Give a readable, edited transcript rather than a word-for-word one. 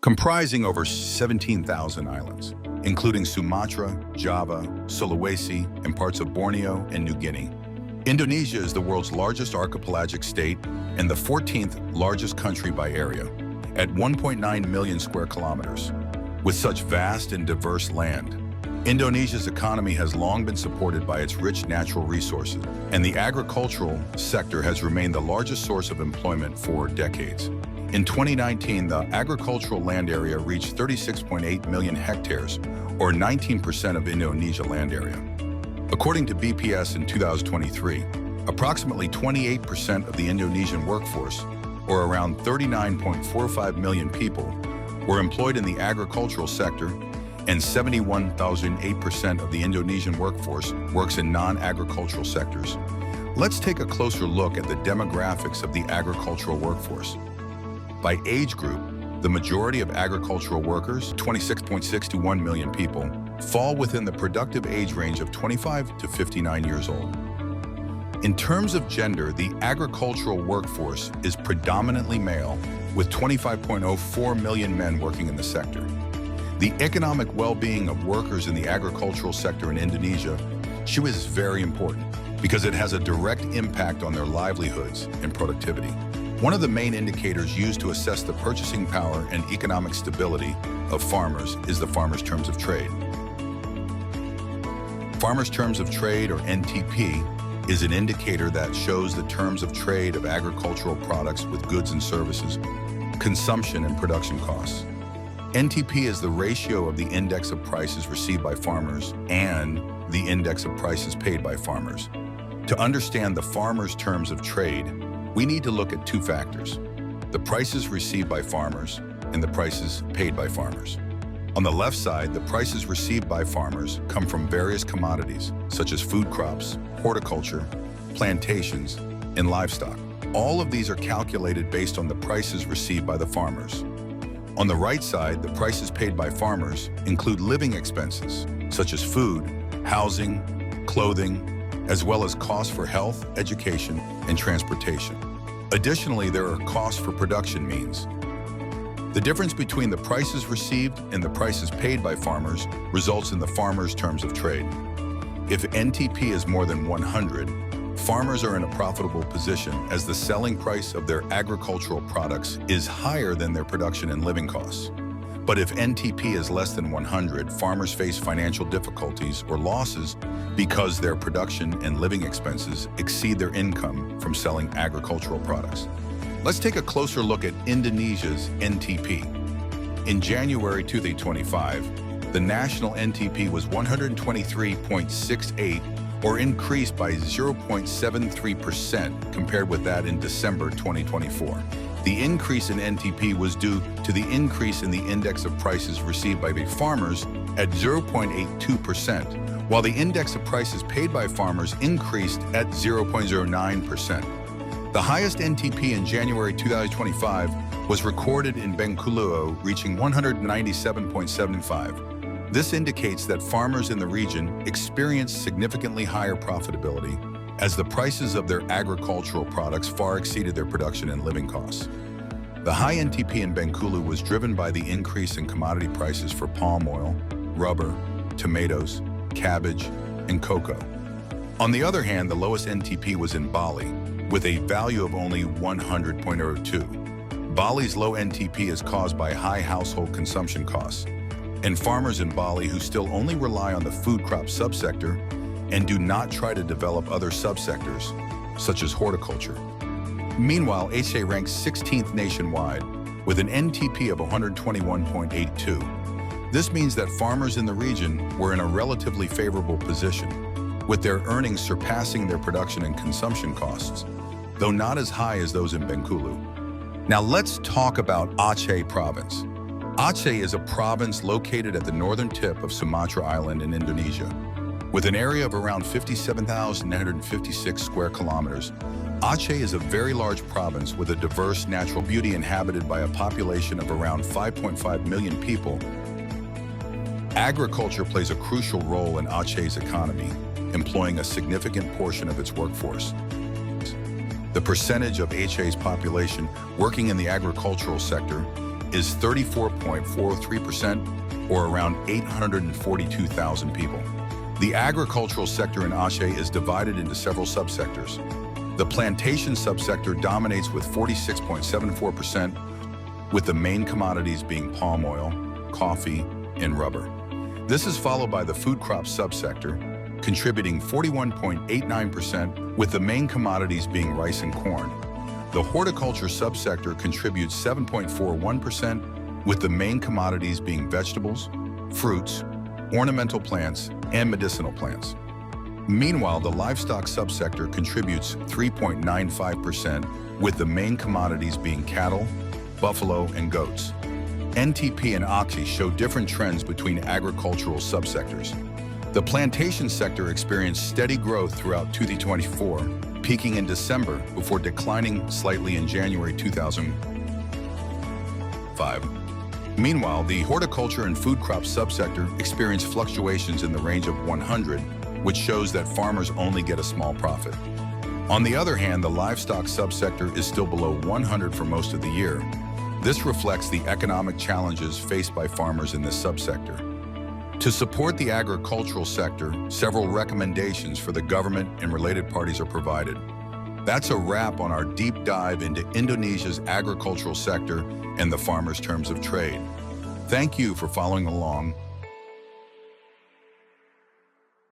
comprising over 17,000 islands, including Sumatra, Java, Sulawesi, and parts of Borneo and New Guinea. Indonesia is the world's largest archipelagic state and the 14th largest country by area, at 1.9 million square kilometers. With such vast and diverse land, Indonesia's economy has long been supported by its rich natural resources, and the agricultural sector has remained the largest source of employment for decades. In 2019, the agricultural land area reached 36.8 million hectares, or 19% of Indonesia land area. According to BPS in 2023, approximately 28% of the Indonesian workforce, or around 39.45 million people, were employed in the agricultural sector, and 71,008% of the Indonesian workforce works in non-agricultural sectors. Let's take a closer look at the demographics of the agricultural workforce. By age group, the majority of agricultural workers, 26.61 million people, fall within the productive age range of 25 to 59 years old. In terms of gender, the agricultural workforce is predominantly male, with 25.04 million men working in the sector. The economic well-being of workers in the agricultural sector in Indonesia is very important because it has a direct impact on their livelihoods and productivity. One of the main indicators used to assess the purchasing power and economic stability of farmers is the Farmers' Terms of Trade. Farmers' Terms of Trade, or NTP, is an indicator that shows the terms of trade of agricultural products with goods and services, consumption and production costs. NTP is the ratio of the index of prices received by farmers and the index of prices paid by farmers. To understand the farmers' terms of trade, we need to look at two factors: the prices received by farmers and the prices paid by farmers. On the left side, the prices received by farmers come from various commodities, such as food crops, horticulture, plantations, and livestock. All of these are calculated based on the prices received by the farmers. On the right side, the prices paid by farmers include living expenses, such as food, housing, clothing, as well as costs for health, education, and transportation. Additionally, there are costs for production means. The difference between the prices received and the prices paid by farmers results in the farmers' terms of trade. If NTP is more than 100, farmers are in a profitable position as the selling price of their agricultural products is higher than their production and living costs. But if NTP is less than 100, farmers face financial difficulties or losses because their production and living expenses exceed their income from selling agricultural products. Let's take a closer look at Indonesia's NTP. In January 2025, the national NTP was 123.68, or increased by 0.73% compared with that in December 2024. The increase in NTP was due to the increase in the index of prices received by the farmers at 0.82%, while the index of prices paid by farmers increased at 0.09%. The highest NTP in January 2025 was recorded in Bengkulu, reaching 197.75. This indicates that farmers in the region experienced significantly higher profitability as the prices of their agricultural products far exceeded their production and living costs. The high NTP in Bengkulu was driven by the increase in commodity prices for palm oil, rubber, tomatoes, cabbage, and cocoa. On the other hand, the lowest NTP was in Bali, with a value of only 100.02. Bali's low NTP is caused by high household consumption costs, and farmers in Bali who still only rely on the food crop subsector and do not try to develop other subsectors, such as horticulture. Meanwhile, Aceh ranks 16th nationwide with an NTP of 121.82. This means that farmers in the region were in a relatively favorable position, with their earnings surpassing their production and consumption costs, though not as high as those in Bengkulu. Now let's talk about Aceh province. Aceh is a province located at the northern tip of Sumatra Island in Indonesia. With an area of around 57,956 square kilometers, Aceh is a very large province with a diverse natural beauty inhabited by a population of around 5.5 million people. Agriculture plays a crucial role in Aceh's economy, employing a significant portion of its workforce. The percentage of Aceh's population working in the agricultural sector is 34.43%, or around 842,000 people. The agricultural sector in Aceh is divided into several subsectors. The plantation subsector dominates with 46.74%, with the main commodities being palm oil, coffee, and rubber. This is followed by the food crops subsector, contributing 41.89%, with the main commodities being rice and corn. The horticulture subsector contributes 7.41%, with the main commodities being vegetables, fruits, ornamental plants, and medicinal plants. Meanwhile, the livestock subsector contributes 3.95%, with the main commodities being cattle, buffalo, and goats. NTP and Aceh show different trends between agricultural subsectors. The plantation sector experienced steady growth throughout 2024, peaking in December before declining slightly in January 2005. Meanwhile, the horticulture and food crops subsector experienced fluctuations in the range of 100, which shows that farmers only get a small profit. On the other hand, the livestock subsector is still below 100 for most of the year. This reflects the economic challenges faced by farmers in this subsector. To support the agricultural sector, several recommendations for the government and related parties are provided. That's a wrap on our deep dive into Indonesia's agricultural sector and the farmers' terms of trade. Thank you for following along.